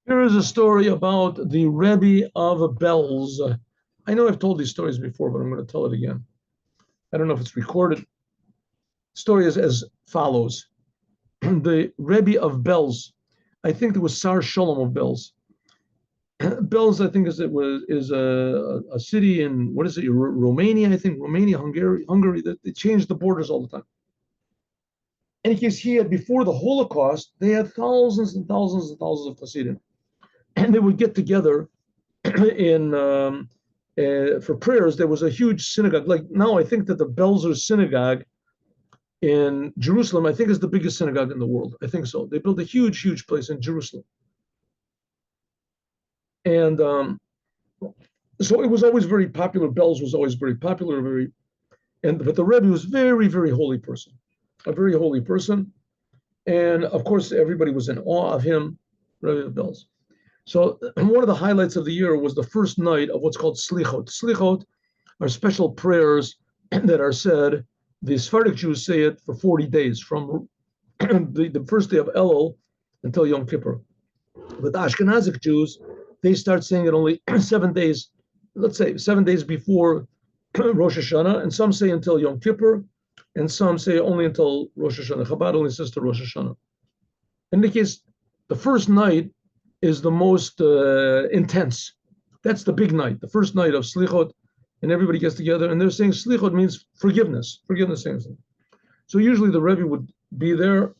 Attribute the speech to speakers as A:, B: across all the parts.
A: Here is a story about the Rebbe of Belz. I know I've told these stories before, but I'm going to tell it again. I don't know if it's recorded. The story is as follows. The Rebbe of Belz, I think there was Sar Shalom of Belz. Belz, I think, is a city in what is it? Romania, I think, Romania, Hungary. They changed the borders all the time. In any case, he had before the Holocaust, they had thousands and thousands and thousands of Hasidim, and they would get together in for prayers. There was a huge synagogue. Like now, I think that the Belzer Synagogue in Jerusalem, I think, is the biggest synagogue in the world. I think so. They built a huge, huge place in Jerusalem, and so it was always very popular. Belz was always very popular, but the Rebbe was very, very holy person, a very holy person, and of course everybody was in awe of him, Rebbe of Belz. So one of the highlights of the year was the first night of what's called Slichot. Slichot are special prayers that are said. The Sephardic Jews say it for 40 days, from the first day of Elul until Yom Kippur. But the Ashkenazic Jews, they start saying it only 7 days, let's say 7 days before Rosh Hashanah, and some say until Yom Kippur, and some say only until Rosh Hashanah. Chabad only says to Rosh Hashanah. In the case, the first night is the most intense. That's the big night, the first night of Slichot, and everybody gets together, and they're saying Slichot means forgiveness. Forgiveness, same thing. So usually the Rebbe would be there,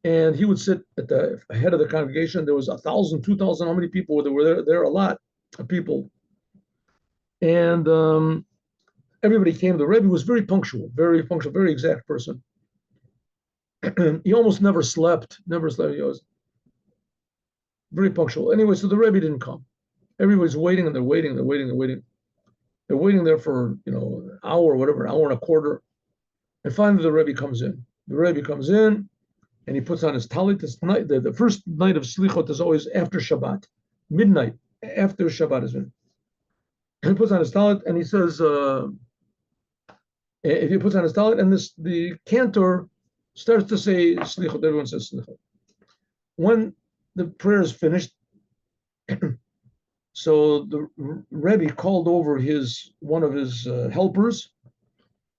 A: and he would sit at the head of the congregation. There was 1,000, 2,000, how many people were there? There are a lot of people. And everybody came. The Rebbe was very punctual, very exact person. He almost never slept. He was very punctual. Anyway, so the Rebbe didn't come. Everybody's waiting, and they're waiting. They're waiting there for an hour, whatever, an hour and a quarter. And finally, the Rebbe comes in. The Rebbe comes in, and he puts on his talit. This night, the first night of Slichot is always after Shabbat, midnight after Shabbat is in. And he puts on his talit, and he says, if he puts on his talit, and the cantor starts to say Slichot. Everyone says Slichot. When the prayer is finished, so the Rebbe called over one of his helpers,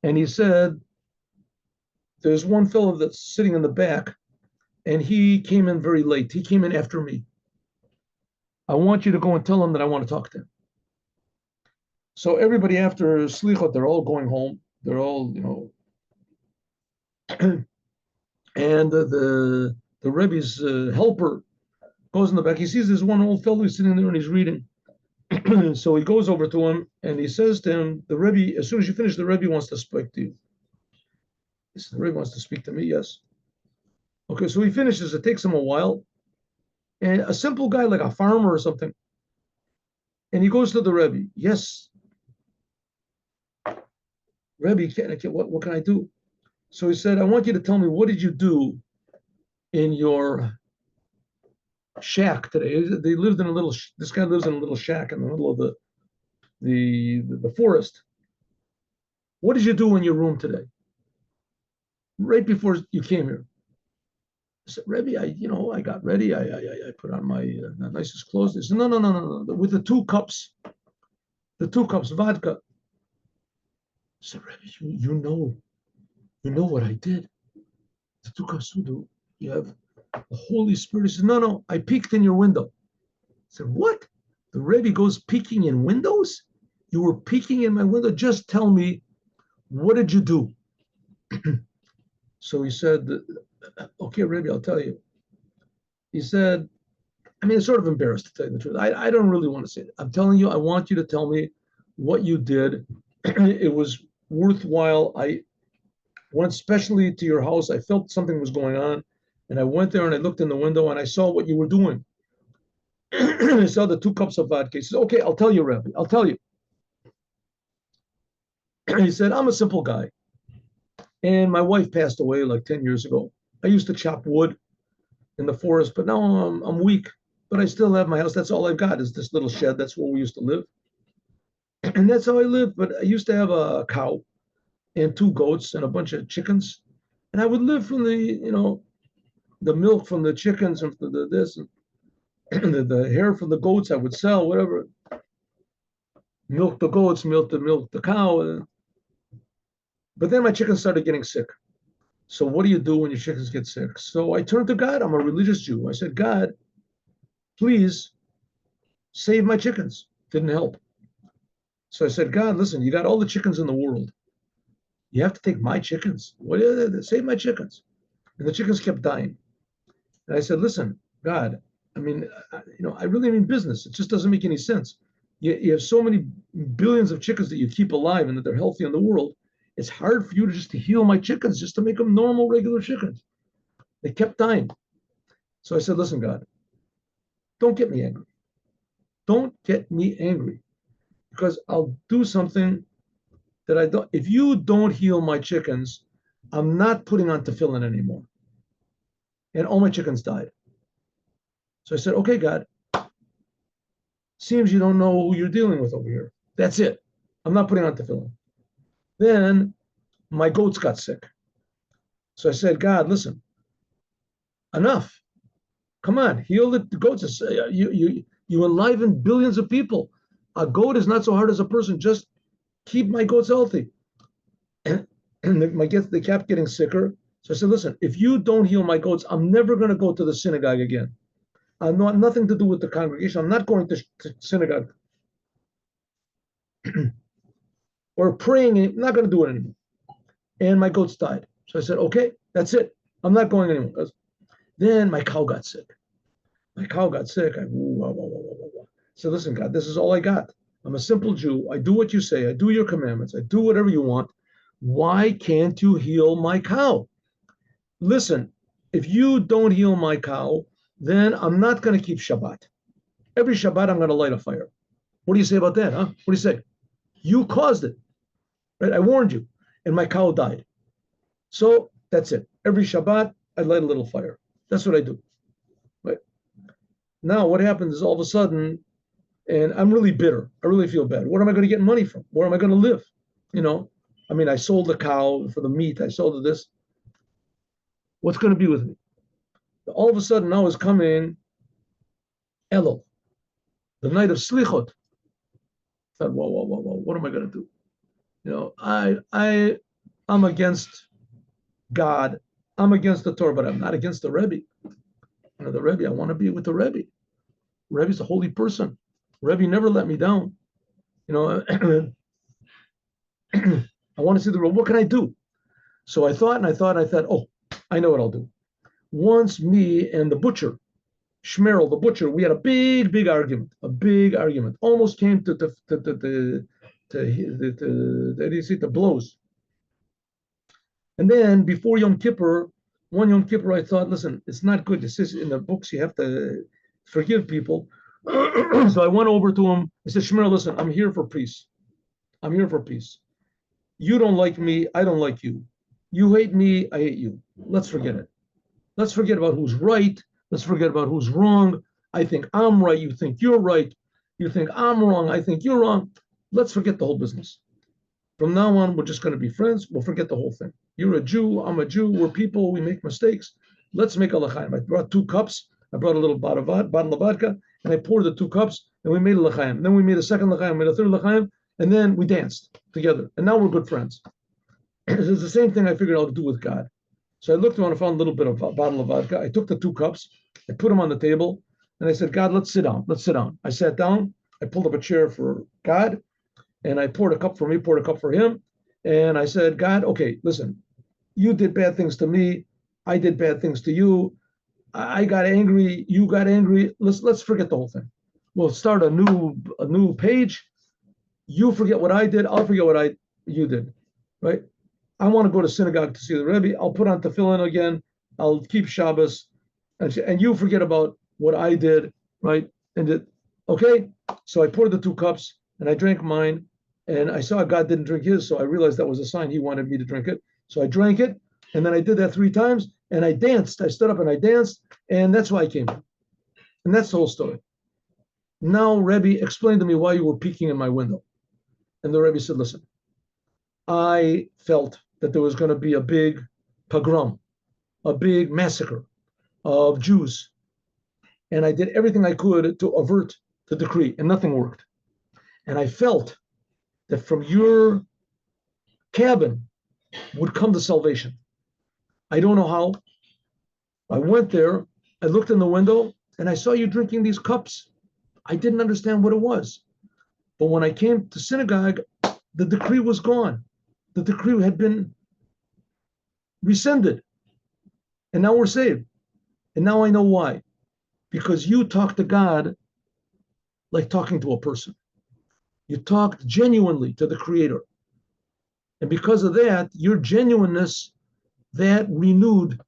A: and he said, "There's one fellow that's sitting in the back, and he came in very late. He came in after me. I want you to go and tell him that I want to talk to him." So everybody after Slichot, they're all going home. They're all, and the Rebbe's helper goes in the back. He sees this one old fellow sitting there and he's reading. So he goes over to him and he says to him, "The Rebbe, as soon as you finish, the Rebbe wants to speak to you." He said, "The Rebbe wants to speak to me?" "Yes." Okay, so he finishes. It takes him a while. And a simple guy like a farmer or something. And he goes to the Rebbe. "Yes, Rebbe, what can I do?" So he said, "I want you to tell me, what did you do in your shack today?" This guy lives in a little shack in the middle of the forest. "What did you do in your room today, right before you came here?" I said, "Rebbe, I got ready. I put on my nicest clothes." He said, No. With the two cups, vodka." I said, "Rebbe, you know what I did. The two cups, you have the Holy Spirit." He said, No, I peeked in your window." I said, "What? The Rebbe goes peeking in windows? You were peeking in my window? Just tell me, what did you do?" So he said, "Okay, Rebbe, I'll tell you." He said, I'm sort of embarrassed to tell you the truth. I don't really want to say it. I'm telling you, I want you to tell me what you did. It was worthwhile. I went specially to your house. I felt something was going on. And I went there and I looked in the window and I saw what you were doing. I saw the two cups of vodka. He says, "Okay, I'll tell you, Rebbe. I'll tell you." He said, "I'm a simple guy. And my wife passed away like 10 years ago. I used to chop wood in the forest, but now I'm weak. But I still have my house. That's all I've got is this little shed. That's where we used to live. And that's how I live. But I used to have a cow and two goats and a bunch of chickens. And I would live from the milk from the chickens and from this. the hair from the goats I would sell, whatever. Milk the goats, milk the cow. But then my chickens started getting sick. So what do you do when your chickens get sick? So I turned to God. I'm a religious Jew. I said, God, please save my chickens. Didn't help. So I said, God, listen, you got all the chickens in the world. You have to take my chickens. What is it? Save my chickens. And the chickens kept dying. And I said, listen, God, I mean, I really mean business. It just doesn't make any sense. You have so many billions of chickens that you keep alive and that they're healthy in the world. It's hard for you to just to heal my chickens, just to make them normal, regular chickens. They kept dying. So I said, listen, God, don't get me angry. Don't get me angry because I'll do something that I don't. If you don't heal my chickens, I'm not putting on tefillin anymore. And all my chickens died. So I said, okay, God, seems you don't know who you're dealing with over here. That's it. I'm not putting on tefillin. Then my goats got sick. So I said, God, listen, enough. Come on, heal the goats. You enliven billions of people. A goat is not so hard as a person. Just keep my goats healthy. And they kept getting sicker. So I said, listen, if you don't heal my goats, I'm never going to go to the synagogue again. I want nothing to do with the congregation. I'm not going to synagogue or praying. I'm not going to do it anymore. And my goats died. So I said, okay, that's it. I'm not going anymore. Then my cow got sick. My cow got sick. So listen, God, this is all I got. I'm a simple Jew. I do what you say. I do your commandments. I do whatever you want. Why can't you heal my cow? Listen, if you don't heal my cow, then I'm not going to keep Shabbat. Every Shabbat, I'm going to light a fire. What do you say about that, huh? What do you say? You caused it, right? I warned you, and my cow died. So that's it. Every Shabbat, I light a little fire. That's what I do, right? Now, what happens is all of a sudden, and I'm really bitter. I really feel bad. What am I going to get money from? Where am I going to live? I mean, I sold the cow for the meat. I sold this. What's going to be with me? All of a sudden, now is coming Elul, the night of Slichot. I thought, whoa, what am I going to do? I'm against God. I'm against the Torah, but I'm not against the Rebbe. The Rebbe, I want to be with the Rebbe. Rebbe's a holy person. Rebbe never let me down. I want to see the road. What can I do? So I thought, oh, I know what I'll do. Once me and the butcher, Shmerel, the butcher, we had a big argument, almost came to the blows. And then before Yom Kippur, one Yom Kippur, I thought, listen, it's not good. It says in the books you have to forgive people. So I went over to him. I said, Shmerel, listen, I'm here for peace. I'm here for peace. You don't like me. I don't like you. You hate me. I hate you. Let's forget it. Let's forget about who's right. Let's forget about who's wrong. I think I'm right. You think you're right. You think I'm wrong. I think you're wrong. Let's forget the whole business. From now on, we're just going to be friends. We'll forget the whole thing. You're a Jew. I'm a Jew. We're people. We make mistakes. Let's make a l'chaim. I brought 2 cups. I brought a little bottle of vodka, and I poured the 2 cups, and we made a l'chaim. Then we made a second l'chaim, made a third l'chaim, and then we danced together. And now we're good friends. It's the same thing I figured I'll do with God. So I looked around and found a little bit of a bottle of vodka. I took the 2 cups, I put them on the table, and I said, God, let's sit down. Let's sit down. I sat down. I pulled up a chair for God, and I poured a cup for me, poured a cup for him. And I said, God, okay, listen, you did bad things to me. I did bad things to you. I got angry. You got angry. Let's forget the whole thing. We'll start a new page. You forget what I did. I'll forget what you did, right? I want to go to synagogue to see the Rebbe. I'll put on tefillin again. I'll keep Shabbos, and you forget about what I did, right? Okay. So I poured the 2 cups and I drank mine, and I saw God didn't drink his, so I realized that was a sign he wanted me to drink it. So I drank it, and then I did that 3 times, and I danced. I stood up and I danced, and that's why I came here. And that's the whole story. Now, Rebbe, explain to me why you were peeking in my window. And the Rebbe said, listen, I felt that there was going to be a big pogrom, a big massacre of Jews. and I did everything I could to avert the decree, and nothing worked. And I felt that from your cabin would come the salvation. I don't know how. I went there, I looked in the window, and I saw you drinking these cups. I didn't understand what it was. But when I came to synagogue, the decree was gone. The decree had been rescinded. And now we're saved. And now I know why. Because you talk to God like talking to a person. You talked genuinely to the Creator. And because of that, your genuineness, that renewed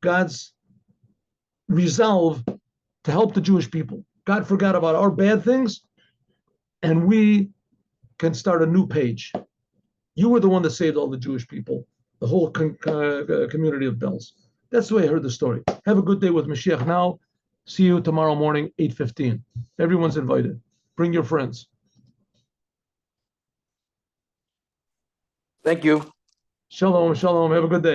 A: God's resolve to help the Jewish people. God forgot about our bad things, and we can start a new page. You were the one that saved all the Jewish people, the whole community of Bells. That's the way I heard the story. Have a good day with Mashiach now. See you tomorrow morning, 8:15. Everyone's invited. Bring your friends.
B: Thank you.
A: Shalom, shalom. Have a good day.